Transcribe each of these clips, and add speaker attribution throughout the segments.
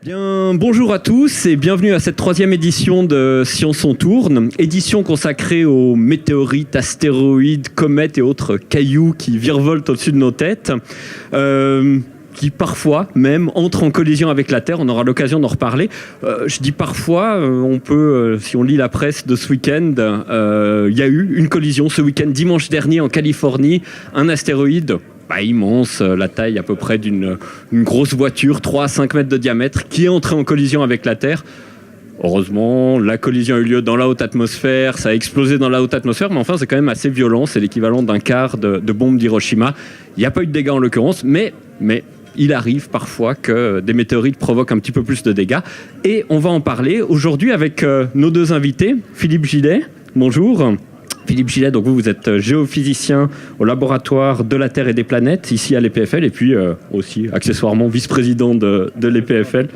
Speaker 1: Bien, bonjour à tous et bienvenue à cette troisième édition de Science on tourne, édition consacrée aux météorites, astéroïdes, comètes et autres cailloux qui virevoltent au-dessus de nos têtes, qui parfois même entrent en collision avec la Terre. On aura l'occasion d'en reparler. Je dis parfois, on peut, si on lit la presse de ce week-end, il y a eu une collision ce week-end, dimanche dernier en Californie, un astéroïde immense, la taille à peu près d'une grosse voiture, 3 à 5 mètres de diamètre, qui est entré en collision avec la Terre. Heureusement, la collision a eu lieu dans la haute atmosphère, ça a explosé dans la haute atmosphère, mais enfin c'est quand même assez violent, c'est l'équivalent d'un quart de bombe d'Hiroshima. Il n'y a pas eu de dégâts en l'occurrence, mais il arrive parfois que des météorites provoquent un petit peu plus de dégâts. Et on va en parler aujourd'hui avec nos deux invités. Philippe Gillet, bonjour. Philippe Gillet, donc vous êtes géophysicien au laboratoire de la Terre et des planètes, ici à l'EPFL, et puis aussi accessoirement vice-président de l'EPFL.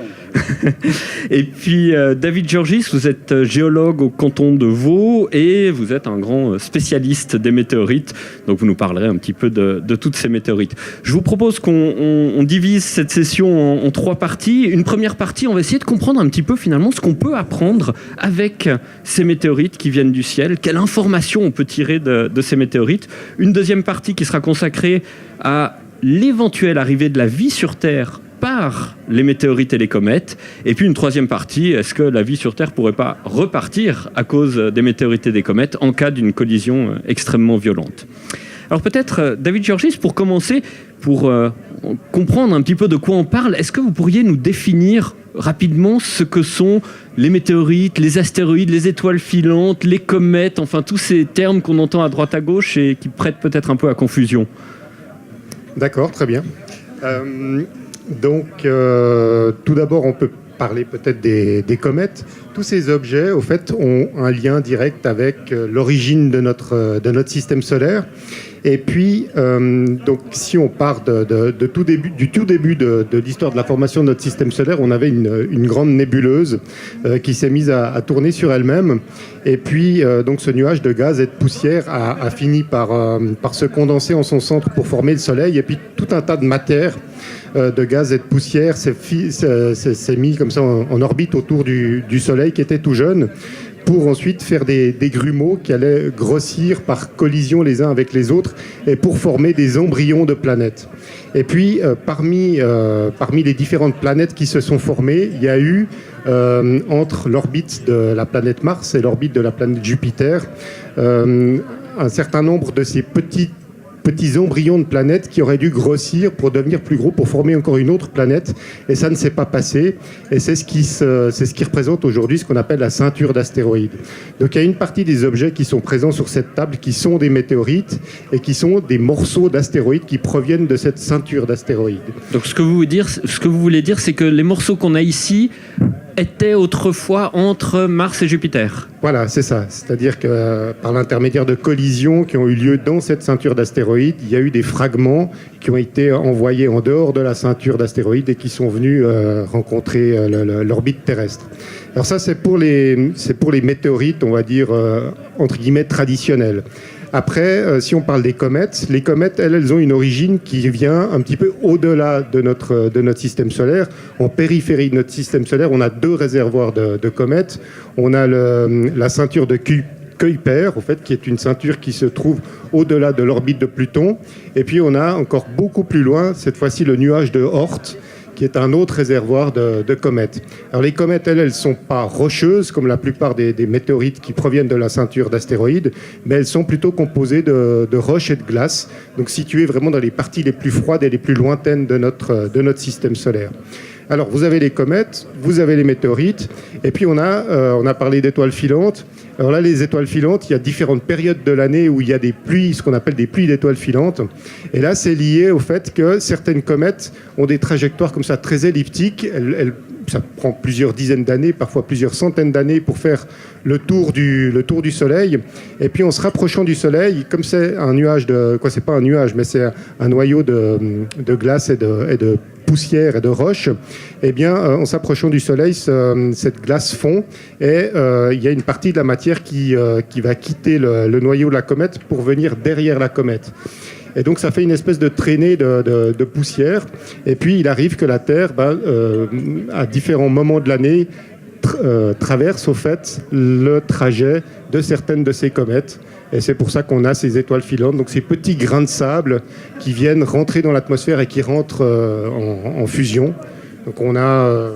Speaker 1: Et puis David Georgis, vous êtes géologue au canton de Vaud et vous êtes un grand spécialiste des météorites, donc vous nous parlerez un petit peu de toutes ces météorites. Je vous propose qu'on divise cette session en 3 parties. Une première partie, on va essayer de comprendre un petit peu finalement ce qu'on peut apprendre avec ces météorites qui viennent du ciel, quelle information on peut tirer de ces météorites. Une deuxième partie qui sera consacrée à l'éventuelle arrivée de la vie sur Terre par les météorites et les comètes. Et puis une troisième partie, est-ce que la vie sur Terre pourrait pas repartir à cause des météorites et des comètes en cas d'une collision extrêmement violente? Alors peut-être, David Georgis, pour commencer, pour comprendre un petit peu de quoi on parle, est-ce que vous pourriez nous définir rapidement ce que sont les météorites, les astéroïdes, les étoiles filantes, les comètes, enfin tous ces termes qu'on entend à droite à gauche et qui prêtent peut-être un peu à confusion?
Speaker 2: D'accord, très bien. Tout d'abord, on peut parler peut-être des comètes. Tous ces objets, au fait, ont un lien direct avec l'origine de notre système solaire. Et puis, si on part du tout début de l'histoire de la formation de notre système solaire, on avait une grande nébuleuse qui s'est mise à tourner sur elle-même. Et puis, ce nuage de gaz et de poussière a fini par se condenser en son centre pour former le Soleil. Et puis, tout un tas de matière de gaz et de poussière s'est mis comme ça en orbite autour du Soleil qui était tout jeune, pour ensuite faire des grumeaux qui allaient grossir par collision les uns avec les autres et pour former des embryons de planètes. Et puis, parmi les différentes planètes qui se sont formées, il y a eu, entre l'orbite de la planète Mars et l'orbite de la planète Jupiter, un certain nombre de ces petits embryons de planètes qui auraient dû grossir pour devenir plus gros, pour former encore une autre planète. Et ça ne s'est pas passé. Et c'est ce qui représente aujourd'hui ce qu'on appelle la ceinture d'astéroïdes. Donc il y a une partie des objets qui sont présents sur cette table qui sont des météorites et qui sont des morceaux d'astéroïdes qui proviennent de cette ceinture d'astéroïdes. Donc
Speaker 1: ce que vous voulez dire, c'est que les morceaux qu'on a ici étaient autrefois entre Mars et Jupiter.
Speaker 2: Voilà, c'est ça. C'est-à-dire que par l'intermédiaire de collisions qui ont eu lieu dans cette ceinture d'astéroïdes, il y a eu des fragments qui ont été envoyés en dehors de la ceinture d'astéroïdes et qui sont venus rencontrer l'orbite terrestre. Alors ça, c'est pour les météorites, on va dire, entre guillemets, traditionnelles. Après, si on parle des comètes, les comètes, elles ont une origine qui vient un petit peu au-delà de notre système solaire. En périphérie de notre système solaire, on a 2 réservoirs de comètes. On a la ceinture de Kuiper, en fait, qui est une ceinture qui se trouve au-delà de l'orbite de Pluton. Et puis, on a encore beaucoup plus loin, cette fois-ci, le nuage de Oort, qui est un autre réservoir de comètes. Alors les comètes, elles ne sont pas rocheuses, comme la plupart des météorites qui proviennent de la ceinture d'astéroïdes, mais elles sont plutôt composées de roches et de glace, donc situées vraiment dans les parties les plus froides et les plus lointaines de notre système solaire. Alors, vous avez les comètes, vous avez les météorites, et puis on a parlé d'étoiles filantes. Alors là, les étoiles filantes, il y a différentes périodes de l'année où il y a des pluies, ce qu'on appelle des pluies d'étoiles filantes. Et là, c'est lié au fait que certaines comètes ont des trajectoires comme ça très elliptiques. Ça prend plusieurs dizaines d'années, parfois plusieurs centaines d'années pour faire le tour du Soleil. Et puis en se rapprochant du Soleil, comme c'est un nuage c'est pas un nuage, mais c'est un noyau de glace et de poussière et de roche, eh bien, en s'approchant du Soleil, cette glace fond et il y a une partie de la matière qui va quitter le noyau de la comète pour venir derrière la comète. Et donc ça fait une espèce de traînée de poussière. Et puis il arrive que la Terre, à différents moments de l'année, traverse au fait le trajet de certaines de ces comètes. Et c'est pour ça qu'on a ces étoiles filantes, donc ces petits grains de sable qui viennent rentrer dans l'atmosphère et qui rentrent en fusion. Donc on a,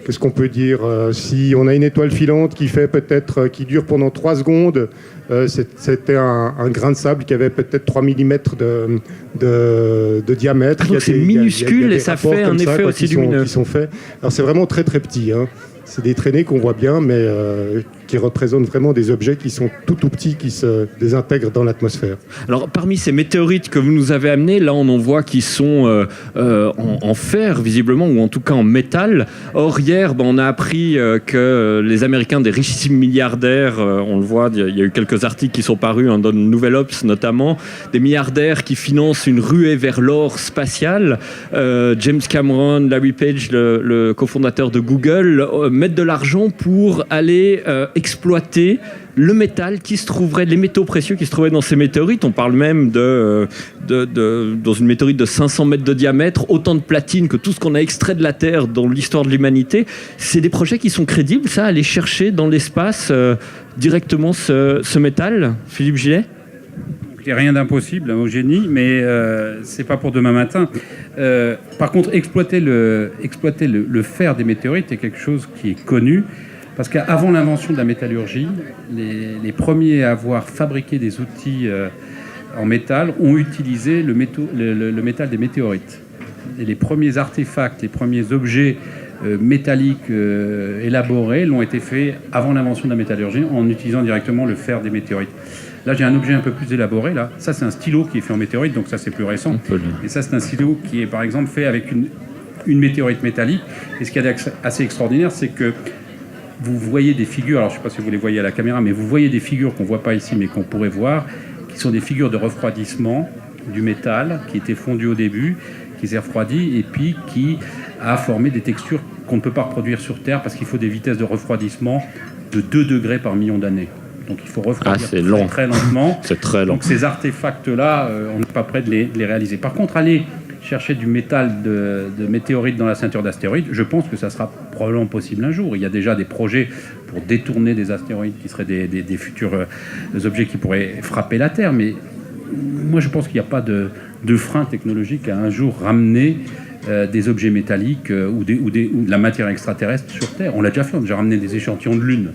Speaker 2: qu'est-ce qu'on peut dire, si on a une étoile filante qui fait peut-être, qui dure pendant 3 secondes, c'était un grain de sable qui avait peut-être 3 mm de diamètre.
Speaker 1: Donc c'est minuscule et ça fait un effet aussi lumineux.
Speaker 2: Qui sont faits. Alors c'est vraiment très très petit, hein. C'est des traînées qu'on voit bien, mais qui représentent vraiment des objets qui sont tout petits, qui se désintègrent dans l'atmosphère.
Speaker 1: Alors, parmi ces météorites que vous nous avez amenés, là, on en voit qui sont en fer, visiblement, ou en tout cas en métal. Or, hier, on a appris que les Américains, des richissimes milliardaires, on le voit, il y a eu quelques articles qui sont parus dans le Nouvel Obs notamment, des milliardaires qui financent une ruée vers l'or spatial. James Cameron, Larry Page, le cofondateur de Google, mettre de l'argent pour aller exploiter le métal qui se trouverait, les métaux précieux qui se trouvaient dans ces météorites. On parle même dans une météorite de 500 mètres de diamètre, autant de platine que tout ce qu'on a extrait de la Terre dans l'histoire de l'humanité. C'est des projets qui sont crédibles, ça, aller chercher dans l'espace directement ce métal, Philippe Gillet?
Speaker 3: Il n'y a rien d'impossible au génie, mais c'est pas pour demain matin. Par contre, exploiter le fer des météorites est quelque chose qui est connu, parce qu'avant l'invention de la métallurgie, les premiers à avoir fabriqué des outils en métal ont utilisé le métal des météorites. Et les premiers artefacts, les premiers objets métalliques élaborés l'ont été faits avant l'invention de la métallurgie en utilisant directement le fer des météorites. Là, j'ai un objet un peu plus élaboré. Là, ça, c'est un stylo qui est fait en météorite, donc ça, c'est plus récent. Et ça, c'est un stylo qui est, par exemple, fait avec une météorite métallique. Et ce qui est assez extraordinaire, c'est que vous voyez des figures, alors je ne sais pas si vous les voyez à la caméra, mais vous voyez des figures qu'on ne voit pas ici, mais qu'on pourrait voir, qui sont des figures de refroidissement du métal, qui était fondu au début, qui s'est refroidi, et puis qui a formé des textures qu'on ne peut pas reproduire sur Terre, parce qu'il faut des vitesses de refroidissement de 2 degrés par million d'années. Donc il faut refroidir très lentement.
Speaker 1: C'est très lent.
Speaker 3: Donc ces artefacts-là, on n'est pas prêt de les réaliser. Par contre, aller chercher du métal de météorites dans la ceinture d'astéroïdes, je pense que ça sera probablement possible un jour. Il y a déjà des projets pour détourner des astéroïdes qui seraient des futurs objets qui pourraient frapper la Terre. Mais moi, je pense qu'il n'y a pas de frein technologique à un jour ramener des objets métalliques ou de la matière extraterrestre sur Terre. On l'a déjà fait, on a déjà ramené des échantillons de Lune.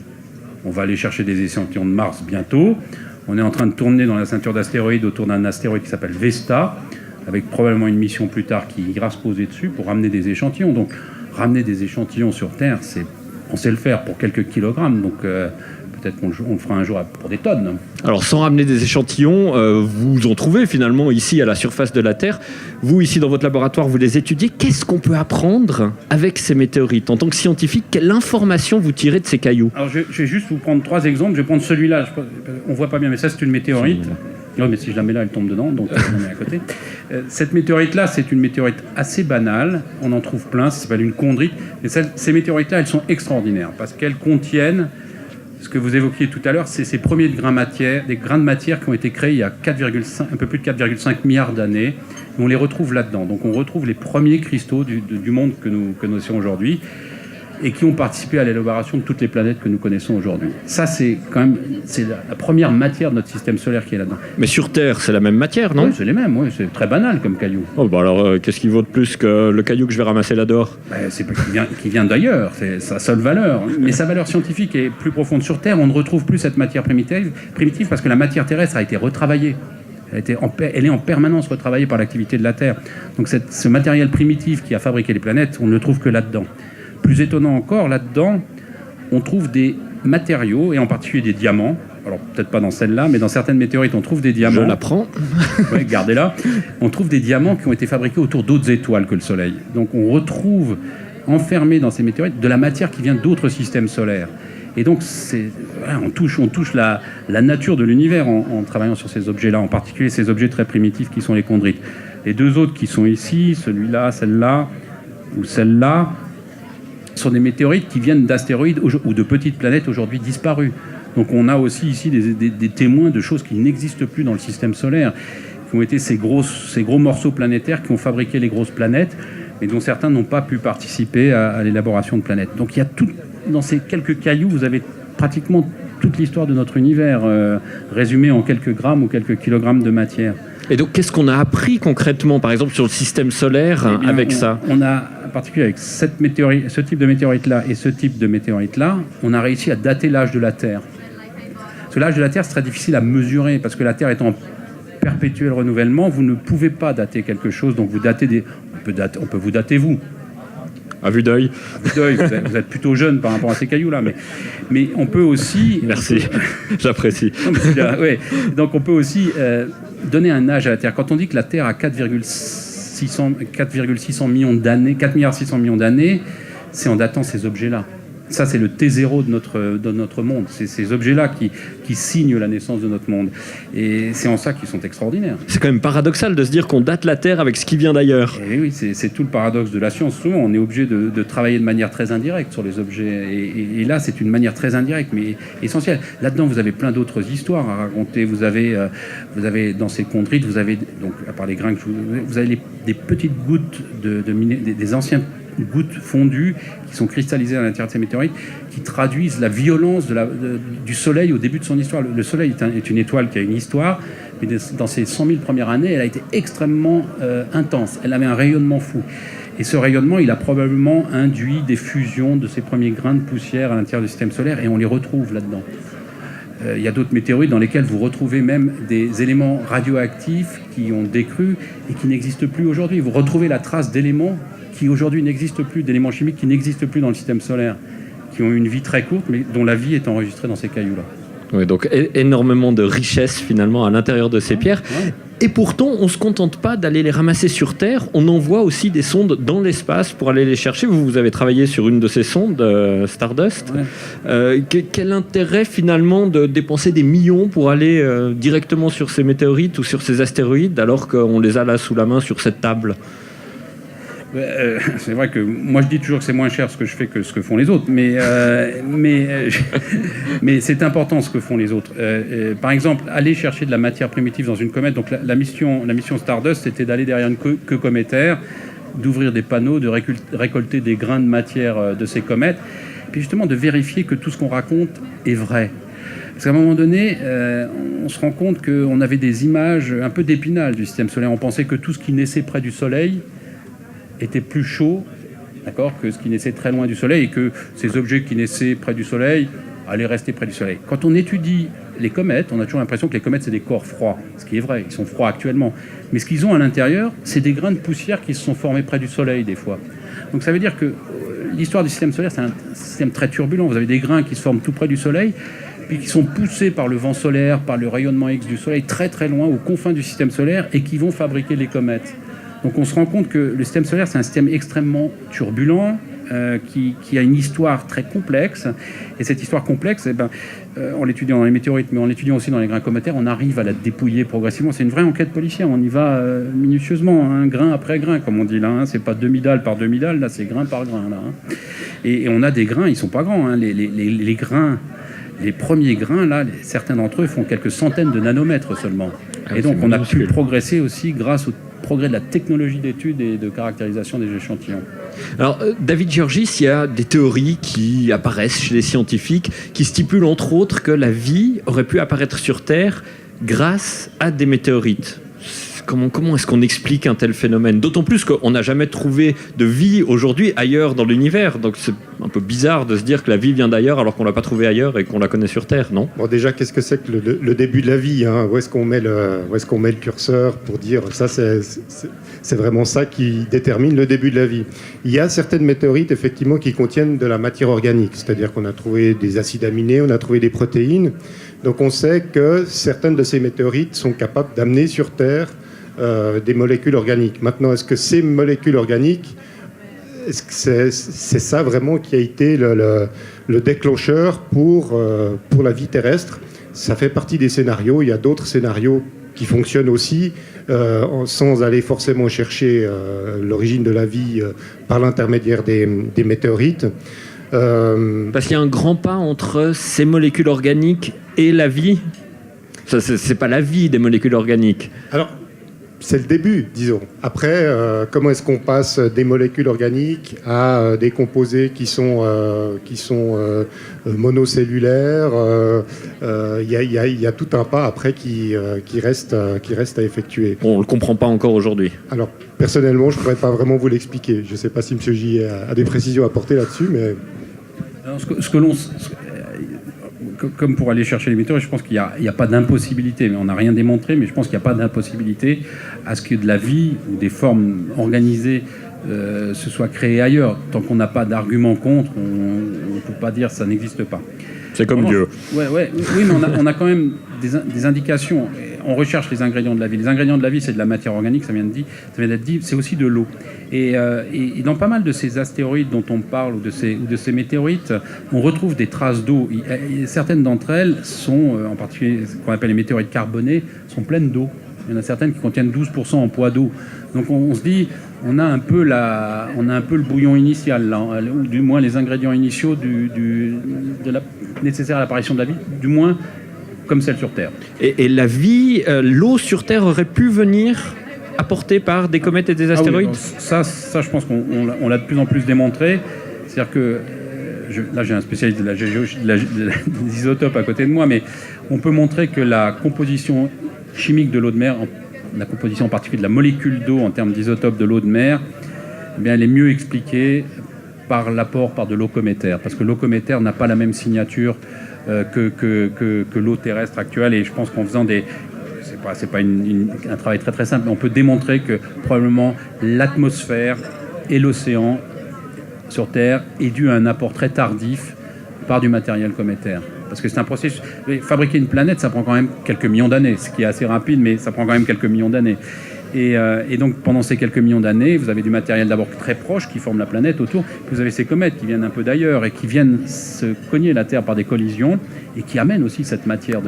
Speaker 3: On va aller chercher des échantillons de Mars bientôt. On est en train de tourner dans la ceinture d'astéroïdes autour d'un astéroïde qui s'appelle Vesta, avec probablement une mission plus tard qui ira se poser dessus pour ramener des échantillons. Donc, ramener des échantillons sur Terre, on sait le faire pour quelques kilogrammes. Donc, peut-être qu'on le fera un jour pour des tonnes.
Speaker 1: Alors, sans ramener des échantillons, vous en trouvez finalement ici à la surface de la Terre. Vous, ici dans votre laboratoire, vous les étudiez. Qu'est-ce qu'on peut apprendre avec ces météorites? En tant que scientifique, quelle information vous tirez de ces cailloux?
Speaker 3: Alors, je vais juste vous prendre 3 exemples. Je vais prendre celui-là. On ne voit pas bien, mais ça, c'est une météorite. Oui, mais si je la mets là, elle tombe dedans, donc je la mets à côté. Cette météorite-là, c'est une météorite assez banale. On en trouve plein, ça s'appelle une chondrite. Et ces météorites-là, elles sont extraordinaires parce qu'elles contiennent ce que vous évoquiez tout à l'heure, c'est ces premiers grains de matière qui ont été créés il y a un peu plus de 4,5 milliards d'années. Et on les retrouve là-dedans. Donc on retrouve les premiers cristaux du monde que nous connaissons aujourd'hui et qui ont participé à l'élaboration de toutes les planètes que nous connaissons aujourd'hui. Ça, c'est quand même la première matière de notre système solaire qui est là-dedans.
Speaker 1: Mais sur Terre, c'est la même matière, non?
Speaker 3: Oui, c'est les mêmes, oui. C'est très banal comme caillou.
Speaker 1: Oh, bah alors, qu'est-ce qui vaut de plus que le caillou que je vais ramasser là dehors?
Speaker 3: C'est qui vient d'ailleurs, c'est sa seule valeur. Mais sa valeur scientifique est plus profonde. Sur Terre, on ne retrouve plus cette matière primitive parce que la matière terrestre a été retravaillée. Elle est en permanence retravaillée par l'activité de la Terre. Donc ce matériel primitif qui a fabriqué les planètes, on ne le trouve que là-dedans. Plus étonnant encore, là-dedans, on trouve des matériaux, et en particulier des diamants. Alors, peut-être pas dans celle-là, mais dans certaines météorites, on trouve des diamants.
Speaker 1: Je la prends.
Speaker 3: Ouais, gardez-la. On trouve des diamants qui ont été fabriqués autour d'autres étoiles que le Soleil. Donc, on retrouve enfermé dans ces météorites de la matière qui vient d'autres systèmes solaires. Et donc, on touche la nature de l'univers en travaillant sur ces objets-là, en particulier ces objets très primitifs qui sont les chondrites. Les 2 autres qui sont ici, celui-là, celle-là, ou celle-là, sont des météorites qui viennent d'astéroïdes ou de petites planètes aujourd'hui disparues. Donc on a aussi ici des témoins de choses qui n'existent plus dans le système solaire. qui ont été ces gros morceaux planétaires qui ont fabriqué les grosses planètes, mais dont certains n'ont pas pu participer à l'élaboration de planètes. Donc il y a tout, dans ces quelques cailloux, vous avez pratiquement toute l'histoire de notre univers résumée en quelques grammes ou quelques kilogrammes de matière.
Speaker 1: Et donc, qu'est-ce qu'on a appris concrètement, par exemple, sur le système solaire avec ça?
Speaker 3: On a, en particulier avec ce type de météorite-là et ce type de météorite-là, on a réussi à dater l'âge de la Terre. Parce que l'âge de la Terre, c'est très difficile à mesurer, parce que la Terre étant en perpétuel renouvellement, vous ne pouvez pas dater quelque chose, donc vous datez on peut vous dater, vous.
Speaker 1: À vue d'œil.
Speaker 3: Vous êtes plutôt jeune par rapport à ces cailloux-là, mais on peut aussi...
Speaker 1: Merci, j'apprécie.
Speaker 3: Ouais. Donc on peut aussi donner un âge à la Terre. Quand on dit que la Terre a 4,600 millions d'années, 4 milliards 600 millions d'années, c'est en datant ces objets-là. Ça, c'est le T0 de notre monde. C'est ces objets-là qui signent la naissance de notre monde. Et c'est en ça qu'ils sont extraordinaires.
Speaker 1: C'est quand même paradoxal de se dire qu'on date la Terre avec ce qui vient d'ailleurs.
Speaker 3: Et oui, c'est tout le paradoxe de la science. Souvent, on est obligé de travailler de manière très indirecte sur les objets. Et là, c'est une manière très indirecte, mais essentielle. Là-dedans, vous avez plein d'autres histoires à raconter. Vous avez dans ces chondrites, vous avez, donc, à part les grains que vous avez des petites gouttes des anciens gouttes fondues qui sont cristallisées à l'intérieur de ces météorites, qui traduisent la violence du Soleil au début de son histoire. Le Soleil est une étoile qui a une histoire, mais dans ses 100 000 premières années, elle a été extrêmement intense. Elle avait un rayonnement fou. Et ce rayonnement, il a probablement induit des fusions de ces premiers grains de poussière à l'intérieur du système solaire, et on les retrouve là-dedans. Il y a d'autres météorites dans lesquelles vous retrouvez même des éléments radioactifs qui ont décru et qui n'existent plus aujourd'hui. Vous retrouvez la trace d'éléments qui aujourd'hui n'existent plus, d'éléments chimiques qui n'existent plus dans le système solaire, qui ont une vie très courte, mais dont la vie est enregistrée dans ces cailloux-là.
Speaker 1: Oui, donc énormément de richesse finalement à l'intérieur de ces pierres. Ouais. Et pourtant, on ne se contente pas d'aller les ramasser sur Terre, on envoie aussi des sondes dans l'espace pour aller les chercher. Vous avez travaillé sur une de ces sondes, Stardust. Ouais. Quel intérêt finalement de dépenser des millions pour aller directement sur ces météorites ou sur ces astéroïdes alors qu'on les a là sous la main sur cette table ?
Speaker 3: C'est vrai que moi je dis toujours que c'est moins cher ce que je fais que ce que font les autres, mais c'est important ce que font les autres. Par exemple, aller chercher de la matière primitive dans une comète. Donc la mission Stardust, c'était d'aller derrière une queue cométaire, d'ouvrir des panneaux, de récolter des grains de matière de ces comètes, puis justement de vérifier que tout ce qu'on raconte est vrai. Parce qu'à un moment donné, on se rend compte qu'on avait des images un peu d'épinal du système solaire. On pensait que tout ce qui naissait près du Soleil était plus chaud, d'accord, que ce qui naissait très loin du Soleil, et que ces objets qui naissaient près du Soleil allaient rester près du Soleil. Quand on étudie les comètes, on a toujours l'impression que les comètes, c'est des corps froids, ce qui est vrai, ils sont froids actuellement. Mais ce qu'ils ont à l'intérieur, c'est des grains de poussière qui se sont formés près du Soleil, des fois. Donc ça veut dire que l'histoire du système solaire, c'est un système très turbulent. Vous avez des grains qui se forment tout près du Soleil, puis qui sont poussés par le vent solaire, par le rayonnement X du Soleil, très très loin, aux confins du système solaire, et qui vont fabriquer les comètes. Donc on se rend compte que le système solaire, c'est un système extrêmement turbulent, qui a une histoire très complexe. Et cette histoire complexe, en l'étudiant dans les météorites, mais en l'étudiant aussi dans les grains cométaires, on arrive à la dépouiller progressivement. C'est une vraie enquête policière, on y va minutieusement, hein, grain après grain, comme on dit là. Hein. C'est pas demi-dalle par demi-dalle, là c'est grain par grain. Là, hein. Et on a des grains, ils sont pas grands. Hein. Les grains, les premiers grains, là, certains d'entre eux font quelques centaines de nanomètres seulement. Et donc on a pu progresser aussi grâce au progrès de la technologie d'étude et de caractérisation des échantillons.
Speaker 1: Alors, David Georgis, il y a des théories qui apparaissent chez les scientifiques qui stipulent entre autres que la vie aurait pu apparaître sur Terre grâce à des météorites. Comment est-ce qu'on explique un tel phénomène ? D'autant plus qu'on n'a jamais trouvé de vie aujourd'hui ailleurs dans l'univers. Donc c'est un peu bizarre de se dire que la vie vient d'ailleurs alors qu'on ne l'a pas trouvée ailleurs et qu'on la connaît sur Terre, non ?
Speaker 2: Bon, déjà, qu'est-ce que c'est que le début de la vie, hein ? Où est-ce qu'on met le curseur pour dire ça, c'est vraiment ça qui détermine le début de la vie. Il y a certaines météorites, effectivement, qui contiennent de la matière organique. C'est-à-dire qu'on a trouvé des acides aminés, on a trouvé des protéines. Donc on sait que certaines de ces météorites sont capables d'amener sur Terre des molécules organiques. Maintenant, est-ce que ces molécules organiques, est-ce que c'est ça vraiment qui a été le déclencheur pour la vie terrestre ? Ça fait partie des scénarios. Il y a d'autres scénarios qui fonctionnent aussi, sans aller forcément chercher l'origine de la vie par l'intermédiaire des météorites.
Speaker 1: Parce qu'il y a un grand pas entre ces molécules organiques et la vie. Ça, c'est pas la vie des molécules organiques.
Speaker 2: Alors, c'est le début, disons. Après, comment est-ce qu'on passe des molécules organiques à des composés qui sont monocellulaires? Il y a tout un pas après qui reste à effectuer.
Speaker 1: On ne le comprend pas encore aujourd'hui.
Speaker 2: Alors, personnellement, je ne pourrais pas vraiment vous l'expliquer. Je ne sais pas si M. J a des précisions à apporter là-dessus, mais...
Speaker 3: Alors, comme pour aller chercher les météorites, je pense qu'il n'y a pas d'impossibilité, mais on n'a rien démontré, mais je pense qu'il n'y a pas d'impossibilité à ce que de la vie ou des formes organisées se soient créées ailleurs. Tant qu'on n'a pas d'argument contre, on ne peut pas dire que ça n'existe pas.
Speaker 1: C'est comme Dieu.
Speaker 3: Oui, mais on a quand même des indications. On recherche les ingrédients de la vie. Les ingrédients de la vie, c'est de la matière organique, ça vient d'être dit, c'est aussi de l'eau. Et dans pas mal de ces astéroïdes dont on parle, ou de ces météorites, on retrouve des traces d'eau. Certaines d'entre elles sont, en particulier ce qu'on appelle les météorites carbonées, sont pleines d'eau. Il y en a certaines qui contiennent 12% en poids d'eau. Donc on se dit, on a un peu le bouillon initial, là, ou du moins les ingrédients initiaux nécessaires à l'apparition de la vie, du moins comme celle sur Terre.
Speaker 1: Et la vie, l'eau sur Terre aurait pu venir apportée par des comètes et des astéroïdes?
Speaker 3: Ça, je pense qu'on l'a de plus en plus démontré. C'est-à-dire que, là j'ai un spécialiste des isotopes à côté de moi, mais on peut montrer que la composition chimique de l'eau de mer, la composition en particulier de la molécule d'eau en termes d'isotopes de l'eau de mer, eh bien, elle est mieux expliquée par l'apport par de l'eau cométaire, parce que l'eau cométaire n'a pas la même signature que l'eau terrestre actuelle, et je pense qu'en faisant c'est pas un travail très très simple, mais on peut démontrer que probablement l'atmosphère et l'océan sur Terre est dû à un apport très tardif par du matériel cométaire. Parce que c'est un processus. Fabriquer une planète, ça prend quand même quelques millions d'années, ce qui est assez rapide, mais ça prend quand même quelques millions d'années. Et donc, pendant ces quelques millions d'années, vous avez du matériel d'abord très proche qui forme la planète autour. Puis vous avez ces comètes qui viennent un peu d'ailleurs et qui viennent se cogner la Terre par des collisions et qui amènent aussi cette matière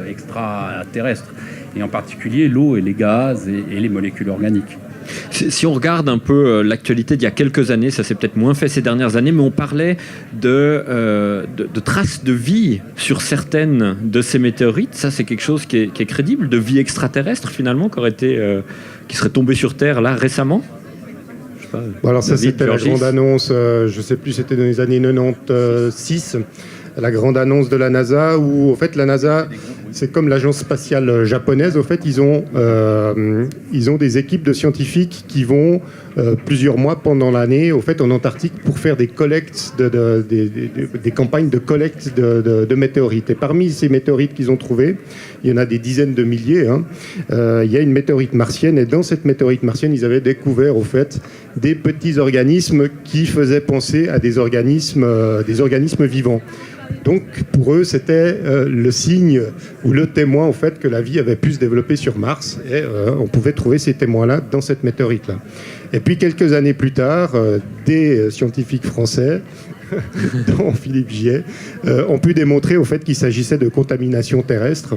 Speaker 3: extraterrestre. Et en particulier l'eau et les gaz et les molécules organiques.
Speaker 1: Si on regarde un peu l'actualité d'il y a quelques années, ça s'est peut-être moins fait ces dernières années, mais on parlait de traces de vie sur certaines de ces météorites. Ça, c'est quelque chose qui est crédible, de vie extraterrestre finalement, qui serait tombée sur Terre là récemment. Je sais pas,
Speaker 2: bon, alors ça, c'était la
Speaker 1: Georgis.
Speaker 2: grande annonce, je ne sais plus, c'était dans les années 96, la grande annonce de la NASA, où en fait la NASA, c'est comme l'agence spatiale japonaise, au fait ils ont des équipes de scientifiques qui vont plusieurs mois pendant l'année au fait en Antarctique pour faire des collectes, des campagnes de collecte de météorites. Et parmi ces météorites qu'ils ont trouvées, il y en a des dizaines de milliers, il y a une météorite martienne, et dans cette météorite martienne, ils avaient découvert au fait des petits organismes qui faisaient penser à des organismes vivants. Donc pour eux, c'était le signe ou le témoin en fait que la vie avait pu se développer sur Mars, et on pouvait trouver ces témoins-là dans cette météorite-là. Et puis quelques années plus tard, des scientifiques français, dont Philippe Giet, ont pu démontrer au fait qu'il s'agissait de contamination terrestre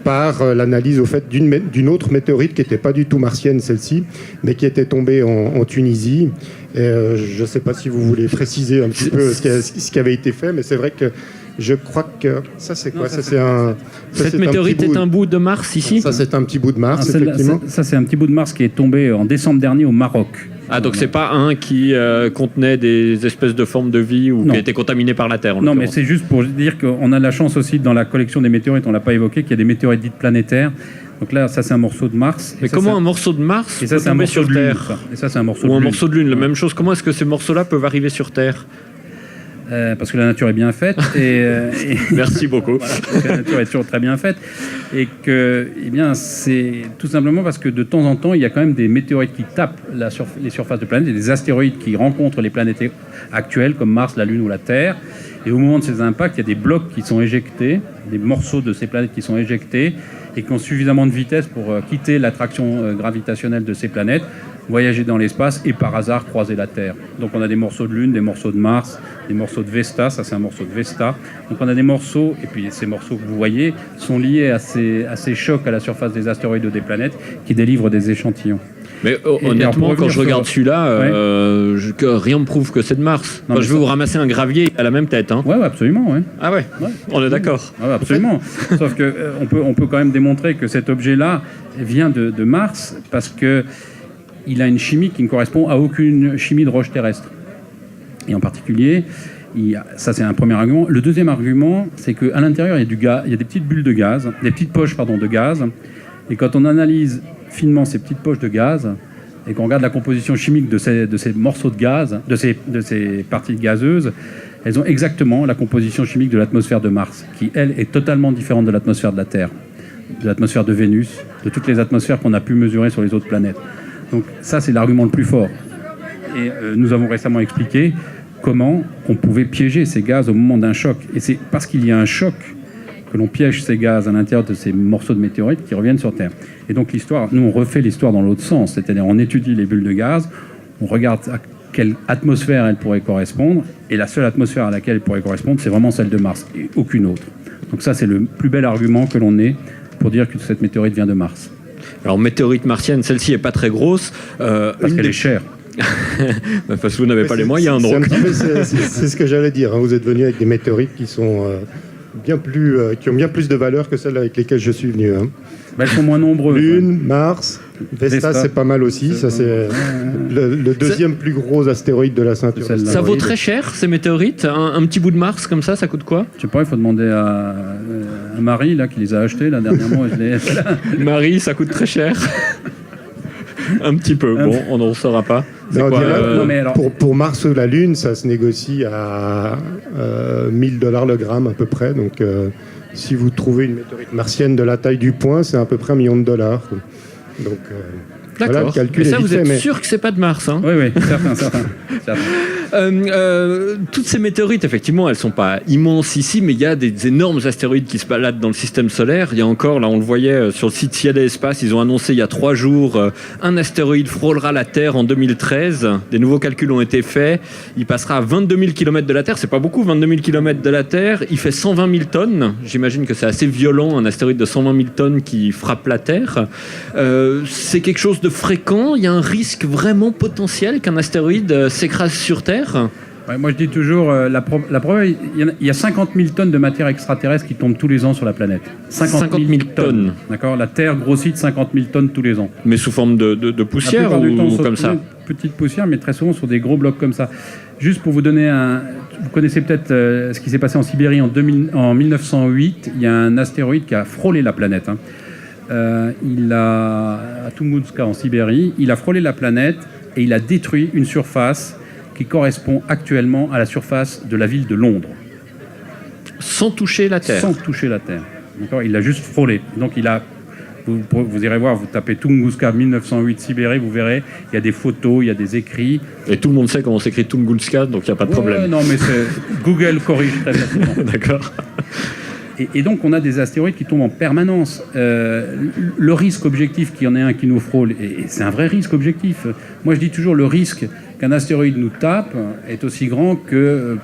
Speaker 2: par l'analyse au fait d'une autre météorite qui n'était pas du tout martienne, celle-ci, mais qui était tombée en Tunisie. Et, je ne sais pas si vous voulez préciser un petit peu ce qui avait été fait, mais c'est vrai que je crois que ça c'est quoi?
Speaker 1: Cette météorite est un bout de Mars ici?
Speaker 2: Ça c'est un petit bout de Mars, effectivement.
Speaker 3: Ça c'est un petit bout de Mars qui est tombé en décembre dernier au Maroc.
Speaker 1: Ah, donc c'est pas un qui contenait des espèces de formes de vie ou qui a été contaminé par la Terre.
Speaker 3: Non, mais c'est juste pour dire qu'on a la chance aussi dans la collection des météorites, on l'a pas évoqué, qu'il y a des météorites dites planétaires. Donc là, ça c'est un morceau de Mars.
Speaker 1: Mais comment un morceau de Mars
Speaker 3: peut tomber sur Terre? Et ça c'est un morceau de Lune.
Speaker 1: Ou un morceau de Lune, la même chose. Comment est-ce que ces morceaux-là peuvent arriver sur Terre?
Speaker 3: Parce que la nature est bien faite.
Speaker 1: Merci beaucoup.
Speaker 3: Voilà, parce que la nature est toujours très bien faite. Et que, eh bien, c'est tout simplement parce que de temps en temps, il y a quand même des météorites qui tapent les surfaces de planètes, et des astéroïdes qui rencontrent les planètes actuelles, comme Mars, la Lune ou la Terre. Et au moment de ces impacts, il y a des blocs qui sont éjectés, des morceaux de ces planètes qui sont éjectés et qui ont suffisamment de vitesse pour quitter l'attraction gravitationnelle de ces planètes, voyager dans l'espace et par hasard croiser la Terre. Donc on a des morceaux de Lune, des morceaux de Mars, des morceaux de Vesta, ça c'est un morceau de Vesta. Donc on a des morceaux, et puis ces morceaux que vous voyez sont liés à ces chocs à la surface des astéroïdes ou des planètes qui délivrent des échantillons.
Speaker 1: Mais
Speaker 3: alors,
Speaker 1: honnêtement,
Speaker 3: pour
Speaker 1: quand je
Speaker 3: revenir
Speaker 1: regarde
Speaker 3: sur-
Speaker 1: celui-là, rien ne prouve que c'est de Mars.
Speaker 3: Non, mais
Speaker 1: Je vais
Speaker 3: ça-
Speaker 1: vous ramasser un gravier à la même tête. Hein.
Speaker 3: Ouais, absolument, ouais.
Speaker 1: Ah ouais,
Speaker 3: Ouais.
Speaker 1: on est d'accord.
Speaker 3: Ah ouais, absolument. Sauf que on peut quand même démontrer que cet objet-là vient de Mars parce que il a une chimie qui ne correspond à aucune chimie de roche terrestre. Et en particulier, ça c'est un premier argument. Le deuxième argument, c'est qu'à l'intérieur, il y a du gaz, il y a des petites bulles de gaz, des petites poches de gaz. Et quand on analyse finement ces petites poches de gaz et qu'on regarde la composition chimique de ces morceaux de gaz, de ces parties gazeuses, elles ont exactement la composition chimique de l'atmosphère de Mars, qui, elle, est totalement différente de l'atmosphère de la Terre, de l'atmosphère de Vénus, de toutes les atmosphères qu'on a pu mesurer sur les autres planètes. Donc ça, c'est l'argument le plus fort. Et nous avons récemment expliqué comment on pouvait piéger ces gaz au moment d'un choc. Et c'est parce qu'il y a un choc que l'on piège ces gaz à l'intérieur de ces morceaux de météorites qui reviennent sur Terre. Et donc l'histoire, nous on refait l'histoire dans l'autre sens, c'est-à-dire on étudie les bulles de gaz, on regarde à quelle atmosphère elles pourraient correspondre, et la seule atmosphère à laquelle elles pourraient correspondre, c'est vraiment celle de Mars, et aucune autre. Donc ça, c'est le plus bel argument que l'on ait pour dire que cette météorite vient de Mars.
Speaker 1: Alors, météorite martienne, celle-ci n'est pas très grosse.
Speaker 3: Parce qu'elle est chère.
Speaker 1: Parce que vous n'avez pas les moyens,
Speaker 2: C'est un
Speaker 1: donc.
Speaker 2: petit peu- c'est ce que j'allais dire. Hein. Vous êtes venu avec des météorites qui sont qui ont bien plus de valeur que celles avec lesquelles je suis venu. Hein.
Speaker 3: Elles sont moins nombreuses.
Speaker 2: Lune, Mars, Vesta,
Speaker 3: Vesta.
Speaker 2: c'est pas mal aussi. Ça, c'est le deuxième plus gros astéroïde de la ceinture.
Speaker 3: Celle-là.
Speaker 1: Ça vaut
Speaker 2: d'astéroïdes.
Speaker 1: très cher, ces météorites. Un petit bout de Mars comme ça coûte quoi?
Speaker 3: Je sais pas, il faut demander à Marie là, qui les a achetés là, dernièrement.
Speaker 1: Marie, ça coûte très cher. Un petit peu. Bon, on n'en saura pas. C'est
Speaker 2: Non, on
Speaker 1: quoi,
Speaker 2: dirait-
Speaker 3: non, mais alors-
Speaker 2: pour Mars ou la Lune, ça se négocie à $1000 le gramme à peu près. Donc, si vous trouvez une météorite martienne de la taille du poing, c'est à peu près $1 million. Donc, voilà, le
Speaker 1: D'accord.
Speaker 2: calcul
Speaker 1: Mais ça,
Speaker 2: est vite
Speaker 1: vous êtes
Speaker 2: fait, mais-
Speaker 1: sûr que c'est pas de Mars, hein?
Speaker 3: Oui, certains.
Speaker 1: Toutes ces météorites, effectivement, elles sont pas immenses ici, mais il y a des énormes astéroïdes qui se baladent dans le système solaire. Il y a encore, là, on le voyait sur le site Ciel et Espace, ils ont annoncé il y a 3 jours, un astéroïde frôlera la Terre en 2013. Des nouveaux calculs ont été faits. Il passera à 22 000 km de la Terre. C'est pas beaucoup, 22 000 km de la Terre. Il fait 120 000 tonnes. J'imagine que c'est assez violent, un astéroïde de 120 000 tonnes qui frappe la Terre. C'est quelque chose de fréquent. Il y a un risque vraiment potentiel qu'un astéroïde s'écrase sur Terre.
Speaker 3: Ouais, moi, je dis toujours, la preuve, il y a 50 000 tonnes de matière extraterrestre qui tombent tous les ans sur la planète.
Speaker 1: 50 000 tonnes.
Speaker 3: D'accord. La Terre grossit de 50 000 tonnes tous les ans.
Speaker 1: Mais sous forme de
Speaker 3: La
Speaker 1: poussière
Speaker 3: plupart du temps,
Speaker 1: ou
Speaker 3: sur
Speaker 1: comme ça?
Speaker 3: Petite poussière, mais très souvent sur des gros blocs comme ça. Juste pour vous donner vous connaissez peut-être ce qui s'est passé en Sibérie en 1908. Il y a un astéroïde qui a frôlé la planète. Hein. À Tunguska en Sibérie, il a frôlé la planète et il a détruit une surface qui correspond actuellement à la surface de la ville de Londres.
Speaker 1: Sans toucher la Terre.
Speaker 3: Sans toucher la Terre. D'accord. Il l'a juste frôlé. Donc vous irez voir, vous tapez Tunguska 1908 Sibérie, vous verrez, il y a des photos, il y a des écrits.
Speaker 1: Et tout le monde sait comment s'écrit Tunguska, donc il n'y a pas de problème.
Speaker 3: Ouais, non, mais Google corrige très facilement.
Speaker 1: D'accord.
Speaker 3: Et donc, on a des astéroïdes qui tombent en permanence. Le risque objectif qu'il y en ait un qui nous frôle, et c'est un vrai risque objectif. Moi, je dis toujours, le risque qu'un astéroïde nous tape est aussi grand que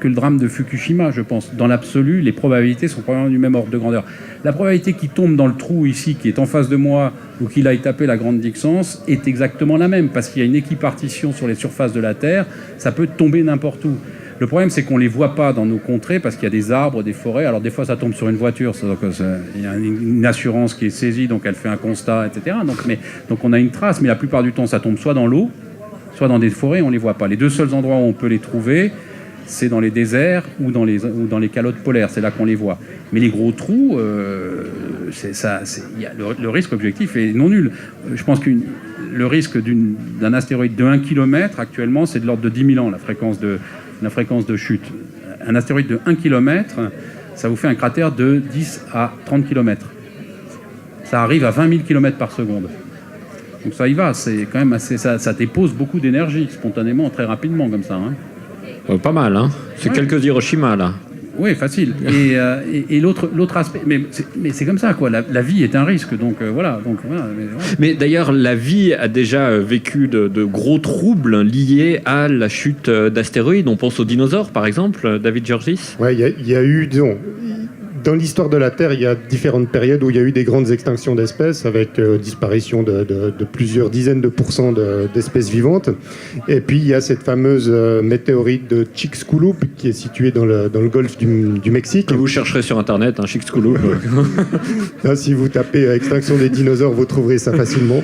Speaker 3: le drame de Fukushima, je pense. Dans l'absolu, les probabilités sont probablement du même ordre de grandeur. La probabilité qu'il tombe dans le trou ici, qui est en face de moi, ou qu'il aille taper la Grande Dixence, est exactement la même, parce qu'il y a une équipartition sur les surfaces de la Terre, ça peut tomber n'importe où. Le problème, c'est qu'on ne les voit pas dans nos contrées parce qu'il y a des arbres, des forêts. Alors, des fois, ça tombe sur une voiture. Il y a une assurance qui est saisie, donc elle fait un constat, etc. Donc, on a une trace. Mais la plupart du temps, ça tombe soit dans l'eau, soit dans des forêts, on ne les voit pas. Les deux seuls endroits où on peut les trouver, c'est dans les déserts ou dans les calottes polaires. C'est là qu'on les voit. Mais les gros trous, le risque objectif est non nul. Je pense que le risque d'un astéroïde de 1 km, actuellement, c'est de l'ordre de 10 000 ans, la fréquence de chute. Un astéroïde de 1 km, ça vous fait un cratère de 10 à 30 km. Ça arrive à 20 000 km par seconde. Donc ça y va, c'est quand même assez... Ça dépose beaucoup d'énergie, spontanément, très rapidement, comme ça. Hein.
Speaker 1: Pas mal, hein. C'est
Speaker 3: Ouais.
Speaker 1: quelques Hiroshima, là.
Speaker 3: Oui, facile. Et l'autre aspect... Mais c'est comme ça, quoi. La vie est un risque, donc voilà.
Speaker 1: Mais d'ailleurs, la vie a déjà vécu de gros troubles liés à la chute d'astéroïdes. On pense aux dinosaures, par exemple, David Georgis.
Speaker 2: Ouais, il y a eu, disons, dans l'histoire de la Terre, il y a différentes périodes où il y a eu des grandes extinctions d'espèces, avec disparition de plusieurs dizaines de pourcents d'espèces vivantes. Et puis, il y a cette fameuse météorite de Chicxulub, qui est située dans le golfe du Mexique.
Speaker 1: Que vous chercherez sur Internet, Chicxulub.
Speaker 2: Là, si vous tapez extinction des dinosaures, vous trouverez ça facilement.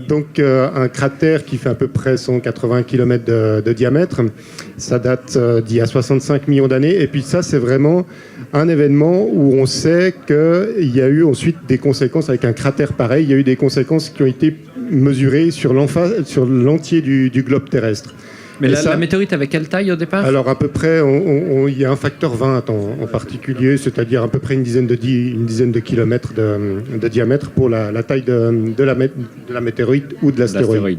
Speaker 2: Donc un cratère qui fait à peu près 180 km de diamètre. Ça date d'il y a 65 millions d'années. Et puis ça, c'est vraiment un événement où on sait qu'il y a eu ensuite des conséquences avec un cratère pareil. Il y a eu des conséquences qui ont été mesurées sur l'entier du globe terrestre.
Speaker 1: Mais la météorite avait quelle taille au départ?
Speaker 2: Alors à peu près, il y a un facteur 20 en particulier, c'est-à-dire à peu près une dizaine de kilomètres de diamètre pour la taille de la météorite ou de l'astéroïde.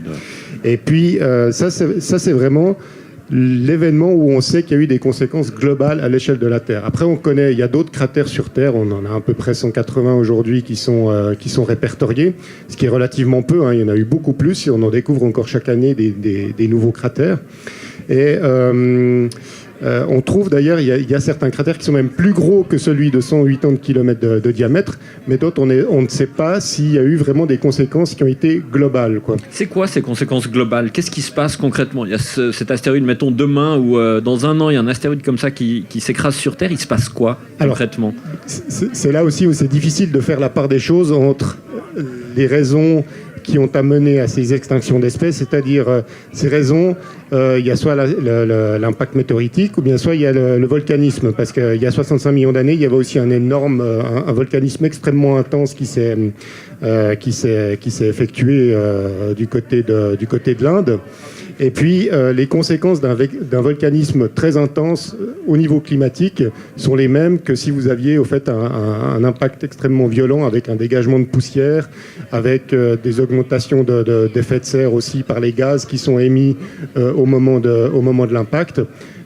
Speaker 2: Et puis ça c'est vraiment l'événement où on sait qu'il y a eu des conséquences globales à l'échelle de la Terre. Après, on connaît, il y a d'autres cratères sur Terre, on en a à peu près 180 aujourd'hui qui sont répertoriés, ce qui est relativement peu, hein. Il y en a eu beaucoup plus, et on en découvre encore chaque année des nouveaux cratères. Et on trouve d'ailleurs, il y a certains cratères qui sont même plus gros que celui de 180 km de diamètre, mais d'autres on ne sait pas s'il y a eu vraiment des conséquences qui ont été globales, quoi.
Speaker 1: C'est quoi ces conséquences globales? Qu'est-ce qui se passe concrètement? Il y a cet astéroïde, mettons demain ou dans un an, il y a un astéroïde comme ça qui s'écrase sur Terre. Il se passe quoi concrètement?
Speaker 2: C'est là aussi où c'est difficile de faire la part des choses entre les raisons qui ont amené à ces extinctions d'espèces, c'est-à-dire ces raisons, il y a soit l'impact météoritique ou bien soit il y a le volcanisme, parce qu'il y a 65 millions d'années, il y avait aussi un énorme un volcanisme extrêmement intense qui s'est effectué du côté de l'Inde. Et puis, les conséquences d'un volcanisme très intense au niveau climatique sont les mêmes que si vous aviez au fait un impact extrêmement violent avec un dégagement de poussière, avec des augmentations d'effets de serre aussi par les gaz qui sont émis au moment de l'impact.